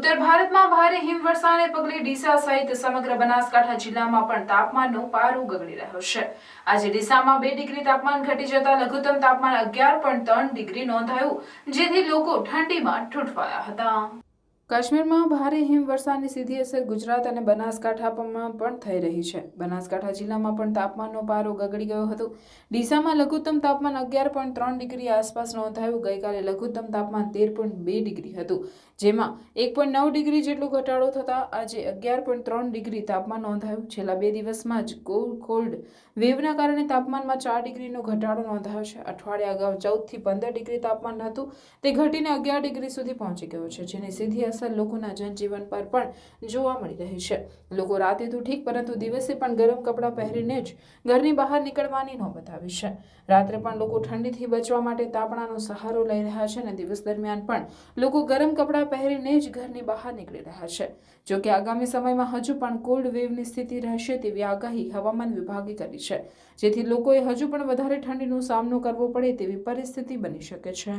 ઉત્તર ભારતમાં ભારે હિમવર્ષાને પગલે ડીસા સહિત સમગ્ર બનાસકાંઠા જિલ્લામાં પણ તાપમાનનો પારો ગગડી રહ્યો છે। આજે ડીસામાં 2 ડિગ્રી તાપમાન ઘટી જતા લઘુત્તમ તાપમાન 11.3 ડિગ્રી નોંધાયું, જેથી લોકો ઠંડીમાં ઠૂંઠવાયા હતા। કાશ્મીરમાં ભારે હિમવર્ષાની સીધી અસર ગુજરાત અને બનાસકાંઠામાં પણ થઈ રહી છે। બનાસકાંઠા જિલ્લામાં પણ તાપમાનનો પારો ગગડી ગયો હતો। ડીસામાં લઘુત્તમ તાપમાન 11.3 ડિગ્રી આસપાસ નોંધાયું। ગઈકાલે લઘુત્તમ તાપમાન 13.2 ડિગ્રી હતું, જેમાં 1.9 ડિગ્રી જેટલો ઘટાડો થતાં આજે 11.3 ડિગ્રી તાપમાન નોંધાયું। છેલ્લા 2 દિવસમાં જ કોલ્ડ વેવના કારણે તાપમાનમાં 4 ડિગ્રીનો ઘટાડો નોંધાયો છે। અઠવાડિયા અગાઉ 14 થી 15 ડિગ્રી તાપમાન હતું, તે ઘટીને 11 ડિગ્રી સુધી પહોંચી ગયો છે, જેની સીધી અસર લોકોના જનજીવન પર પણ જોવા મળી રહી છે। લોકો રાતે તો ઠીક, પરંતુ દિવસે પણ ગરમ કપડાં પહેરીને જ ઘરની બહાર નીકળવાની નોબત આવી છે। રાત્રે પણ લોકો ઠંડીથી બચવા માટે તાપણાનો સહારો લઈ રહ્યા છે અને દિવસ દરમિયાન પણ લોકો ગરમ કપડાં પહેરીને જ ઘરની બહાર નીકળી રહ્યા છે। જો કે આગામી સમયમાં હજુ પણ કોલ્ડ વેવની સ્થિતિ રહેશે તેવી આગાહી હવામાન વિભાગે કરી છે, જેથી લોકોએ હજુ પણ વધારે ઠંડીનો સામનો કરવો પડે તેવી પરિસ્થિતિ બની શકે છે।